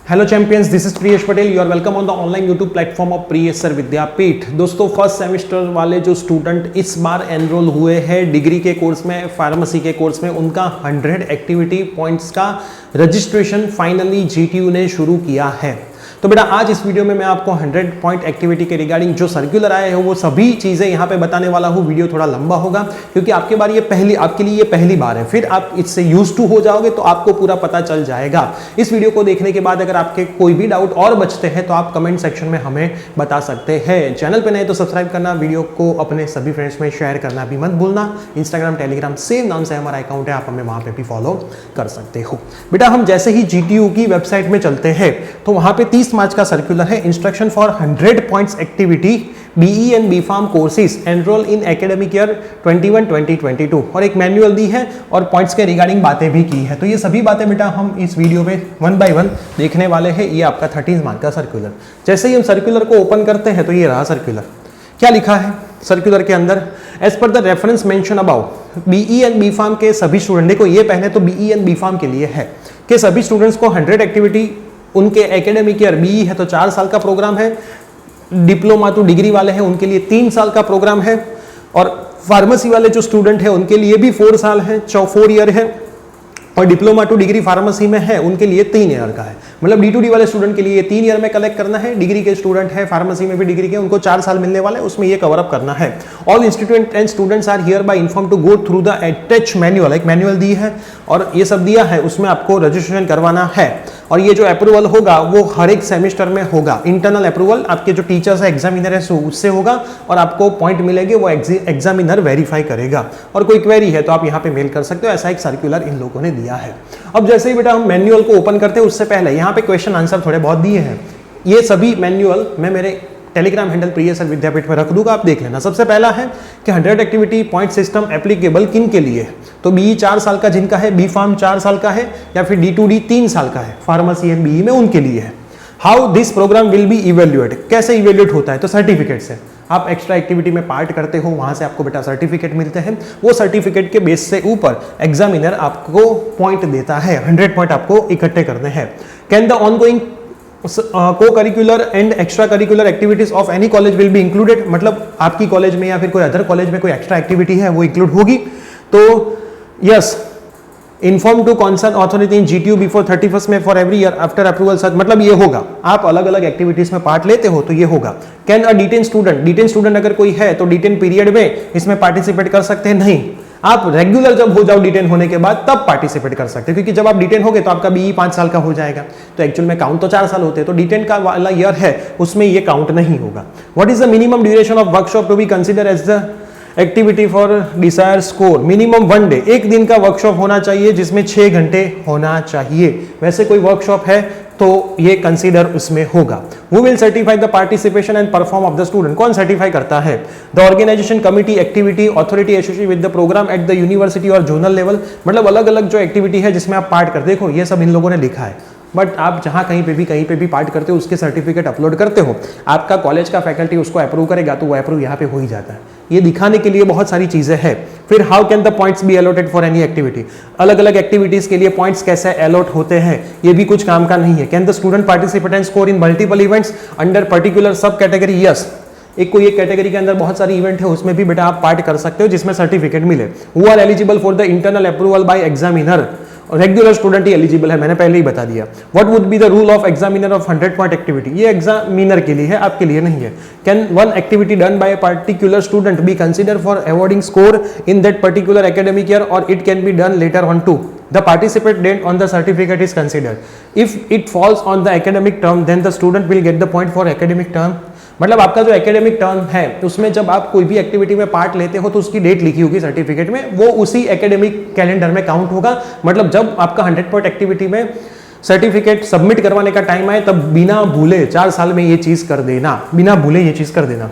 Hello champions, this is Priyesh Patel. You are welcome on the online YouTube platform of Priyesh sir Vidyapeeth. दोस्तों, first semester वाले जो student इस बार enrol हुए हैं डिग्री के कोर्स में, फार्मेसी के कोर्स में, उनका 100 एक्टिविटी पॉइंट्स का रजिस्ट्रेशन फाइनली जीटीयू ने शुरू किया है। तो बेटा आज इस वीडियो में मैं आपको 100 पॉइंट एक्टिविटी के रिगार्डिंग जो सर्कुलर आए हैं वो सभी चीज़ें यहाँ पे बताने वाला हूँ। वीडियो थोड़ा लंबा होगा क्योंकि आपके लिए ये पहली बार है। फिर आप इससे यूज टू हो जाओगे तो आपको पूरा पता चल जाएगा। इस वीडियो को देखने के बाद अगर आपके कोई भी डाउट और बचते हैं तो आप कमेंट सेक्शन में हमें बता सकते हैं। चैनल पर नए तो सब्सक्राइब करना, वीडियो को अपने सभी फ्रेंड्स में शेयर करना भी मत भूलना। इंस्टाग्राम, टेलीग्राम सेम नाम से हमारा अकाउंट है, आप हमें वहाँ पे भी फॉलो कर सकते हो। बेटा हम जैसे ही जीटीयू की वेबसाइट में चलते हैं तो वहाँ पे 30 मार्च का सर्कुलर है, instruction for 100 points activity BE and B pharm courses enrol in academic year 21-2022 और एक मैनुअल दी है और पॉइंट्स के रिगार्डिंग बातें भी की है। तो ये सभी बातें बेटा हम इस वीडियो में 1 बाय 1 देखने वाले हैं। ये आपका 13 मार्च का सर्कुलर। जैसे ही हम सर्कुलर को ओपन करते हैं तो ये रहा सर्कुलर। क्या लिखा है सर्कुलर के अंदर? As per the reference mention above, BE and B pharm के सभी स्टूडेंट, देखो ये पहले तो बीई एंड बी फार्म के लिए है कि सभी स्टूडेंट्स को 100 एक्टिविटी उनके एकेडमिक ईयर, बीई है तो 4 साल का प्रोग्राम है, डिप्लोमा टू डिग्री वाले हैं उनके लिए 3 साल का प्रोग्राम है, और फार्मेसी वाले जो स्टूडेंट हैं उनके लिए भी 4 साल है, 4 ईयर है, और डिप्लोमा टू डिग्री फार्मेसी में है उनके लिए 3 ईयर का है। मतलब D2D वाले स्टूडेंट के लिए 3 ईयर में कलेक्ट करना है, डिग्री के स्टूडेंट है फार्मेसी में भी डिग्री के उनको 4 साल मिलने वाले, उसमें ये कवर अप करना है। All institute and students are hereby inform to go through the attach manual, एक मैनुअल दी है और ये सब दिया है, उसमें आपको रजिस्ट्रेशन करवाना है। और ये जो अप्रूवल होगा वो हर एक सेमेस्टर में होगा। इंटरनल अप्रूवल आपके जो टीचर्स है, एग्जामिनर है, उससे होगा और आपको पॉइंट मिलेंगे, वो एग्जामिनर वेरीफाई करेगा। और कोई क्वेरी है तो आप यहाँ पे मेल कर सकते हो। ऐसा एक सर्कुलर इन लोगों ने दिया है। अब जैसे ही बेटा हम मैनुअल को ओपन करते हैं उससे पहले यहाँ पे क्वेश्चन आंसर थोड़े बहुत दिए हैं। ये सभी मैनुअल मैं मेरे टेलीग्राम हैंडल प्रियेश सर विद्यापीठ में रख दूंगा, आप देख लेना। सबसे पहला है कि 100 एक्टिविटी पॉइंट सिस्टम एप्लीकेबल किन के लिए? तो बीई 4 साल का जिनका है, बी फार्म 4 साल का है, या फिर D2D 3 साल का है, फार्मेसी एंड बीई में उनके लिए है। How this program will be evaluate, कैसे इवेल्युएट होता है? तो सर्टिफिकेट से। आप एक्स्ट्रा एक्टिविटी में पार्ट करते हो, वहां से आपको बेटा सर्टिफिकेट मिलते हैं। वो सर्टिफिकेट के बेस से ऊपर एग्जामिनर आपको पॉइंट देता है। 100 पॉइंट आपको इकट्ठे करने हैं। Can the ongoing co-curricular and extra-curricular activities of any college will be included, मतलब आपकी कॉलेज में या फिर कोई अदर कॉलेज में कोई एक्स्ट्रा एक्टिविटी है वो इंक्लूड होगी। तो yes, inform to concern authority in GTU before 31 में for every year after approval such, मतलब ये होगा। आप अलग अलग एक्टिविटीज में पार्ट लेते हो तो ये होगा। कैन अ डिटेन स्टूडेंट अगर कोई है तो डिटेन पीरियड में इसमें पार्टिसिपेट कर सकते हैं? नहीं, आप रेगुलर जब हो जाओ डिटेन होने के बाद तब पार्टिसिपेट कर सकते हो, क्योंकि जब आप डिटेन होगे तो आपका बीई 5 साल का हो जाएगा। तो एक्चुअल में काउंट तो 4 साल होते हैं, तो डिटेन का वाला ईयर है उसमें ये काउंट नहीं होगा। What is the minimum duration of workshop to be consider as the activity for desire score? Minimum 1 day, एक दिन का वर्कशॉप होना चाहिए जिसमें 6 घंटे होना चाहिए। वैसे कोई वर्कशॉप है तो ये कंसीडर उसमें होगा। Who will certify the participation and perform of the student? कौन सर्टिफाई करता है? The organization committee activity authority associated with the program at the university और जोनल लेवल, मतलब अलग अलग जो एक्टिविटी है जिसमें आप पार्ट कर, देखो ये सब इन लोगों ने लिखा है। बट आप जहां कहीं पे भी पार्ट करते हो उसके सर्टिफिकेट अपलोड करते हो, आपका कॉलेज का फैकल्टी उसको अप्रूव करेगा तो वो अप्रूव यहाँ पे हो ही जाता है। ये दिखाने के लिए बहुत सारी चीजें हैं। फिर how can the points be allotted for any activity, अलग अलग एक्टिविटीज के लिए पॉइंट्स कैसे अलॉट होते हैं, ये भी कुछ काम का नहीं है। Can the student participate and score in multiple events under particular सब कैटेगरी? यस, एक कोई एक कैटेगरी के अंदर बहुत सारी इवेंट है उसमें भी बेटा आप पार्ट कर सकते हो जिसमें सर्टिफिकेट मिले। Who are eligible for the internal approval by examiner? Regular student ही एलिजिबल है, मैंने पहले ही बता दिया। What would be the rule of examiner of 100 point activity? ये एग्जामिनर के लिए है, आपके लिए नहीं है। Can one activity done by a particular student be consider for awarding score in that particular academic year और it can be done later on to the participant date on the certificate is considered if it falls on the academic term then the student will get the point for academic term। मतलब आपका जो academic term है उसमें जब आप कोई भी activity में पार्ट लेते हो तो उसकी डेट लिखी होगी सर्टिफिकेट में, वो उसी एकेडमिक कैलेंडर में काउंट होगा। मतलब जब आपका 100 पॉइंट एक्टिविटी में सर्टिफिकेट सबमिट करवाने का टाइम आए तब बिना भूले 4 साल में ये चीज कर देना, बिना भूले ये चीज कर देना।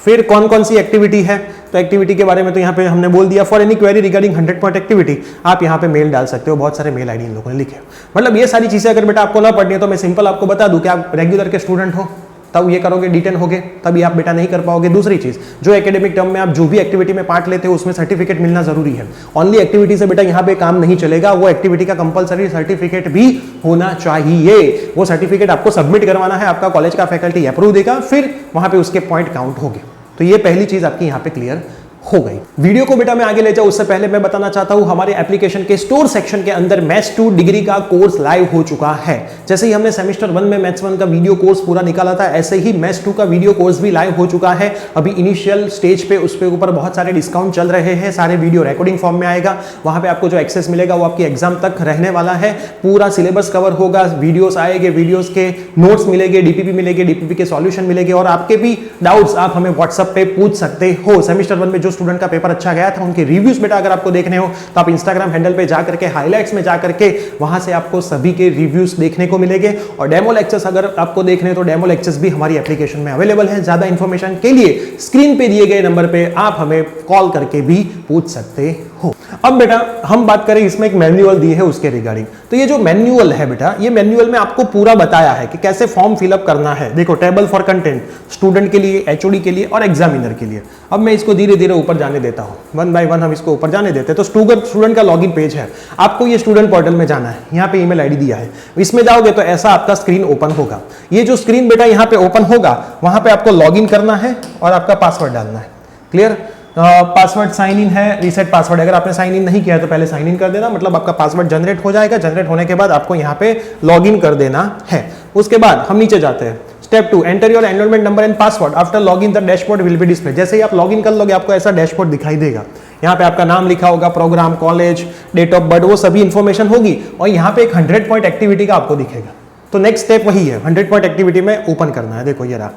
फिर कौन कौन सी एक्टिविटी है? तो एक्टिविटी के बारे में तो यहाँ पे हमने बोल दिया। For any query regarding 100 point activity आप यहाँ पे मेल डाल सकते हो। बहुत सारे मेल आईडी इन लोगों ने लिखे। मतलब ये सारी चीजें अगर बेटा आपको ना पढ़नी है तो मैं सिंपल आपको बता दूं कि आप रेगुलर के स्टूडेंट हो, तब ये करोगे D10 होगे, तब ये आप बेटा नहीं कर पाओगे। दूसरी चीज, जो एकेडमिक टर्म में आप जो भी एक्टिविटी में पार्ट लेते हो उसमें सर्टिफिकेट मिलना जरूरी है। ओनली एक्टिविटी से बेटा यहाँ पे काम नहीं चलेगा, वो एक्टिविटी का कंपलसरी सर्टिफिकेट भी होना चाहिए। वो सर्टिफिकेट आपको सबमिट करवाना है, आपका कॉलेज का फैकल्टी अप्रूव देगा, फिर वहां पे उसके पॉइंट काउंट होंगे। तो ये पहली चीज आपकी यहाँ पे क्लियर हो गई। वीडियो को बेटा मैं आगे ले जाऊं उससे पहले मैं बताना चाहता हूं हमारे एप्लीकेशन के स्टोर सेक्शन के अंदर मैथ्स 2 डिग्री का कोर्स लाइव हो चुका है। जैसे ही हमने सेमेस्टर 1 में मैथ्स 1 का वीडियो कोर्स पूरा निकाला था, ऐसे ही मैथ्स 2 का वीडियो कोर्स भी लाइव हो चुका है। अभी इनिशियल स्टेज पे उस पे ऊपर बहुत सारे डिस्काउंट चल रहे हैं, सारे वीडियो रिकॉर्डिंग फॉर्म में आएगा। वहां पे आपको जो एक्सेस मिलेगा वो आपकी एग्जाम तक रहने वाला है। पूरा सिलेबस कवर होगा, वीडियोस आएंगे, वीडियोस के नोट्स मिलेंगे, डीपीपी मिलेंगे, डीपीपी के सॉल्यूशन मिलेंगे, और आपके भी डाउट्स आप हमें व्हाट्सएप पे पूछ सकते हो। सेमेस्टर 1 में जो स्टूडेंट का पेपर अच्छा गया था उनके रिव्यूज बेटा अगर आपको देखने हो तो आप इंस्टाग्राम हैंडल पे जाकर के हाइलाइट्स में जाकर के वहां से आपको सभी के रिव्यूज देखने को मिलेंगे। और डेमो लेक्चर्स अगर आपको देखने हो तो डेमो लेक्चर्स भी हमारी एप्लीकेशन में अवेलेबल है। ज्यादा इंफॉर्मेशन के लिए स्क्रीन पे दिए गए नंबर पे आप हमें कॉल करके भी पूछ सकते हो। अब बेटा हम बात करें, इसमें एक मैन्युअल दी है उसके रिगार्डिंग। तो ये जो मैन्युअल है बेटा, ये मैन्युअल में आपको पूरा बताया है कि कैसे फॉर्म फिलअप करना है। देखो, टेबल फॉर कंटेंट स्टूडेंट के लिए, एचओडी के लिए और एग्जामिनर के लिए। अब मैं इसको धीरे धीरे ऊपर जाने देता हूं, वन बाय वन हम इसको ऊपर जाने देते हैं। तो स्टूडेंट का लॉगिन पेज है, आपको ये स्टूडेंट पोर्टल में जाना है, यहाँ पे ईमेल आईडी दिया है, इसमें जाओगे तो ऐसा आपका स्क्रीन ओपन होगा। ये जो स्क्रीन बेटा यहाँ पे ओपन होगा, वहां पे आपको लॉगिन करना है और आपका पासवर्ड डालना है। क्लियर? पासवर्ड साइन इन है, रीसेट पासवर्ड। अगर आपने साइन इन नहीं किया है तो पहले साइन इन कर देना, मतलब आपका पासवर्ड जनरेट हो जाएगा। जनरेट होने के बाद आपको यहाँ पे लॉगिन कर देना है। उसके बाद हम नीचे जाते हैं। Step 2, enter your enrolment number and password. After login the dashboard will be display. जैसे ही आप लॉगिन कर लोगे आपको ऐसा डैशबोर्ड दिखाई देगा। यहाँ पे आपका नाम लिखा होगा, program, college, date of birth, वो सभी इंफॉर्मेशन होगी। और यहाँ पे एक 100 पॉइंट एक्टिविटी का आपको दिखेगा। तो नेक्स्ट स्टेप वही है, 100 पॉइंट एक्टिविटी में ओपन करना है। देखो ये रहा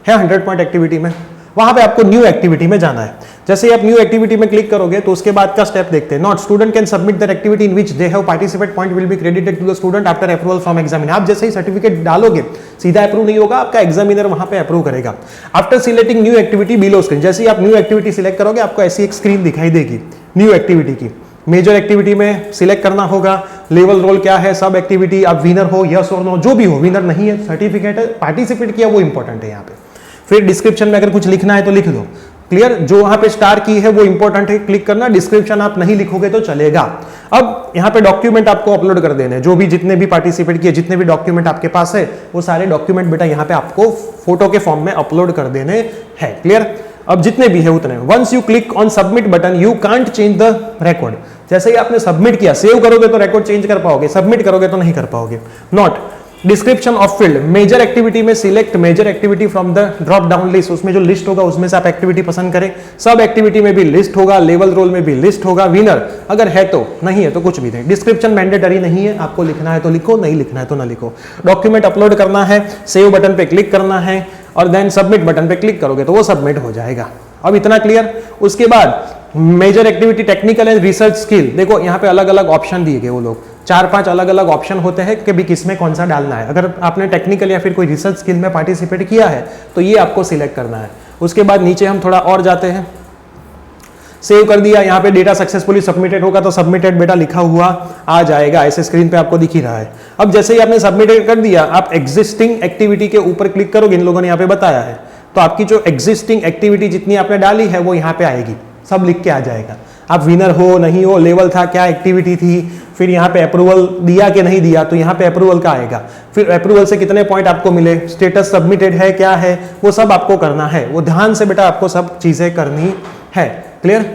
है 100 पॉइंट एक्टिविटी में। वहां पे आपको न्यू एक्टिविटी में जाना है। जैसे ही आप न्यू एक्टिविटी में क्लिक करोगे तो उसके बाद का स्टेप देखते हैं। Not student can submit that activity in which they have participate point will be credited to the student after approval from examiner. आप जैसे ही सर्टिफिकेट डालोगे सीधा अप्रूव नहीं होगा, आपका एग्जामिनर वहां पे अप्रूव करेगा। After selecting new activity below screen, जैसे ही आप न्यू एक्टिविटी सिलेक्ट करोगे आपको ऐसी एक स्क्रीन दिखाई देगी न्यू एक्टिविटी की। मेजर एक्टिविटी में सिलेक्ट करना होगा, लेवल रोल क्या है, सब एक्टिविटी, आप विनर हो, यस और नो, जो भी हो। विनर नहीं है, सर्टिफिकेट है, पार्टिसिपेट किया, वो इंपॉर्टेंट है यहाँ पे। फिर डिस्क्रिप्शन में अगर कुछ लिखना है तो लिख दो। क्लियर? जो वहां पे स्टार की है वो इंपॉर्टेंट है, क्लिक करना। डिस्क्रिप्शन आप नहीं लिखोगे तो चलेगा। अब यहाँ पे डॉक्यूमेंट आपको अपलोड कर देने, जो भी जितने भी पार्टिसिपेट किए, जितने भी डॉक्यूमेंट आपके पास है वो सारे डॉक्यूमेंट बेटा यहाँ पे आपको फोटो के फॉर्म में अपलोड कर देने हैं। क्लियर? अब जितने भी है उतने। Once you click on submit button you can't change the record. जैसे ही आपने सबमिट किया, सेव करोगे तो रिकॉर्ड चेंज कर पाओगे, सबमिट करोगे तो नहीं कर पाओगे। Not description of field, major activity में select major activity from the drop down list. उसमें जो लिस्ट होगा उसमें से आप एक्टिविटी पसंद करें। सब एक्टिविटी में भी लिस्ट होगा, लेवल रोल में भी लिस्ट होगा। विनर अगर है तो, नहीं है तो कुछ भी नहीं। डिस्क्रिप्शन मैंडेटरी नहीं है, आपको लिखना है तो लिखो, नहीं लिखना है तो ना लिखो। डॉक्यूमेंट अपलोड करना है, सेव बटन पे क्लिक करना है और देन सबमिट बटन पे क्लिक करोगे तो वो सबमिट हो जाएगा। अब इतना क्लियर? उसके बाद major activity technical and research skill. देखो यहाँ पे अलग अलग ऑप्शन दिए गए, वो लोग 4-5 अलग अलग ऑप्शन होते हैं कि भी किसमें कौन सा डालना है। अगर आपने टेक्निकल या फिर कोई रिसर्च स्किल में पार्टिसिपेट किया है तो ये आपको सिलेक्ट करना है। उसके बाद नीचे हम थोड़ा और जाते हैं। सेव कर दिया, यहाँ पे डेटा सक्सेसफुली सबमिटेड होगा तो सबमिटेड बेटा लिखा हुआ आ जाएगा, ऐसे स्क्रीन पे आपको दिख ही रहा है। अब जैसे ही आपने सबमिटेड कर दिया, आप एग्जिस्टिंग एक्टिविटी के ऊपर क्लिक करोगे, इन लोगों ने यहाँ पे बताया है, तो आपकी जो एग्जिस्टिंग एक्टिविटी जितनी आपने डाली है वो यहाँ पे आएगी, सब लिख के आ जाएगा। आप विनर हो, नहीं हो, लेवल था, क्या एक्टिविटी थी, फिर यहाँ पे अप्रूवल दिया कि नहीं दिया, तो यहाँ पे अप्रूवल का आएगा। फिर अप्रूवल से कितने पॉइंट आपको मिले, स्टेटस सबमिटेड है क्या है, वो सब आपको करना है। वो ध्यान से बेटा आपको सब चीजें करनी है। क्लियर?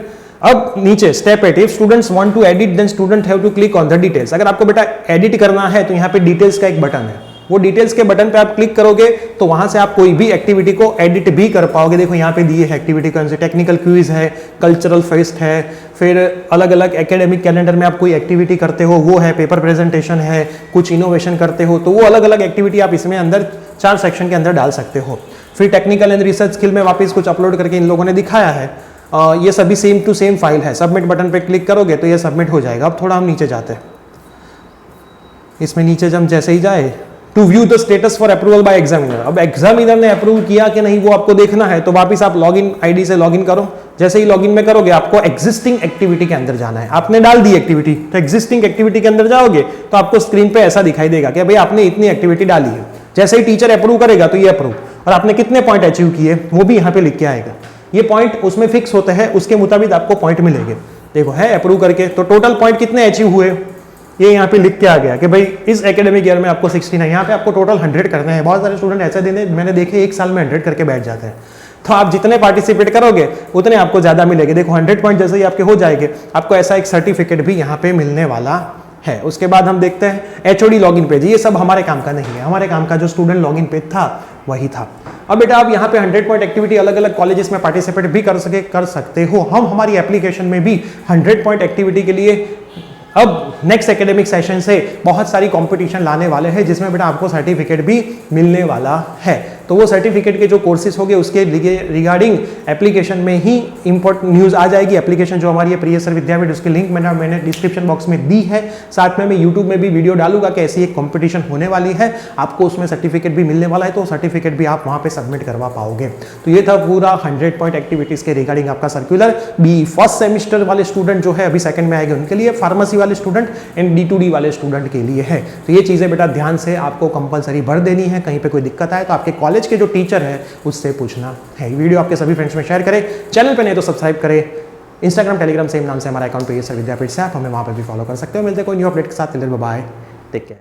अब नीचे step 8, if students want to edit then student have to click on the details. अगर आपको बेटा एडिट करना है तो यहाँ पे डिटेल्स का एक बटन है, वो डिटेल्स के बटन पे आप क्लिक करोगे तो वहां से आप कोई भी एक्टिविटी को एडिट भी कर पाओगे। देखो यहाँ पे दिए है एक्टिविटी कौन सी, टेक्निकल क्विज है, कल्चरल फेस्ट है, फिर अलग अलग एकेडमिक कैलेंडर में आप कोई एक्टिविटी करते हो वो है, पेपर प्रेजेंटेशन है, कुछ इनोवेशन करते हो तो वो अलग अलग एक्टिविटी आप इसमें अंदर 4 सेक्शन के अंदर डाल सकते हो। फिर टेक्निकल एंड रिसर्च स्किल में वापस कुछ अपलोड करके इन लोगों ने दिखाया है। ये सभी सेम टू सेम फाइल है। सबमिट बटन पे क्लिक करोगे तो ये सबमिट हो जाएगा। अब थोड़ा हम नीचे जाते हैं, इसमें नीचे जब जैसे ही जाए to view the status for approval by examiner. अब एग्जामिनर ने अप्रूव किया कि नहीं वो आपको देखना है, तो वापस आप लॉगिन आईडी से लॉगिन करो। जैसे ही लॉगिन में करोगे आपको एग्जिस्टिंग एक्टिविटी के अंदर जाना है। आपने डाल दी एक्टिविटी तो एग्जिस्टिंग एक्टिविटी के अंदर जाओगे तो आपको स्क्रीन पे ऐसा दिखाई देगा कि भाई आपने इतनी एक्टिविटी डाली है। जैसे ही टीचर अप्रूव करेगा तो ये अप्रूव, और आपने कितने पॉइंट अचीव किए वो भी यहाँ पे लिख के आएगा। ये पॉइंट उसमें फिक्स होते हैं, उसके मुताबिक आपको पॉइंट मिलेंगे। देखो है अप्रूव करके, तो टोटल पॉइंट कितने अचीव हुए ये यहाँ पे लिख के आ गया कि भाई इस एकेडमिक ईयर में आपको 69, यहाँ पे आपको टोटल 100 करने हैं। बहुत सारे स्टूडेंट ऐसे दिन मैंने देखे 1 साल में 100 करके बैठ जाते हैं। तो आप जितने पार्टिसिपेट करोगे उतने आपको ज्यादा मिलेंगे। देखो 100 पॉइंट जैसे ही आपके हो जाएंगे, आपको ऐसा एक सर्टिफिकेट भी यहाँ पे मिलने वाला है। उसके बाद हम देखते हैं HOD लॉगिन पेज। ये सब हमारे काम का नहीं है, हमारे काम का जो स्टूडेंट लॉगिन पेज था वही था। अब बेटा आप यहाँ पे 100 पॉइंट एक्टिविटी अलग अलग कॉलेजेस में पार्टिसिपेट भी कर सकते हो। हम हमारी एप्लीकेशन में भी 100 पॉइंट एक्टिविटी के लिए अब नेक्स्ट एकेडमिक सेशन से बहुत सारी कंपटीशन लाने वाले हैं, जिसमें बेटा आपको सर्टिफिकेट भी मिलने वाला है। तो वो सर्टिफिकेट के जो कोर्सेज होंगे उसके रिगार्डिंग एप्लीकेशन में ही इंपॉर्टेंट न्यूज़ आ जाएगी। एप्लीकेशन जो हमारी है प्रियसर विद्यापीठ, उसकी लिंक मैंने डिस्क्रिप्शन बॉक्स में दी है। साथ में मैं यूट्यूब में भी वीडियो डालूंगा कि ऐसी एक कंपटीशन होने वाली है, आपको उसमें सर्टिफिकेट भी मिलने वाला है, तो सर्टिफिकेट भी आप वहाँ पे सबमिट करवा पाओगे। तो ये था पूरा 100 पॉइंट एक्टिविटीज के रिगार्डिंग आपका सर्कुलर। बी फर्स्ट सेमिस्टर वाले स्टूडेंट जो है अभी सेकंड में आएंगे उनके लिए, फार्मेसी वाले स्टूडेंट एंड D2D वाले स्टूडेंट के लिए है। तो ये चीज़ें बेटा ध्यान से आपको कंपलसरी भर देनी है। कहीं पे कोई दिक्कत आए तो आपके कॉलेज के जो टीचर है उससे पूछना है। वीडियो आपके सभी फ्रेंड्स में शेयर करें, चैनल पे नहीं तो सब्सक्राइब करें। इंस्टाग्राम टेलीग्राम सेम नाम से हमारा अकाउंट प्रियसर विद्यापीठ से, आप हमें वहाँ पे भी फॉलो कर सकते हो। मिलते हैं कोई न्यू अपडेट के साथ। Bye, take care.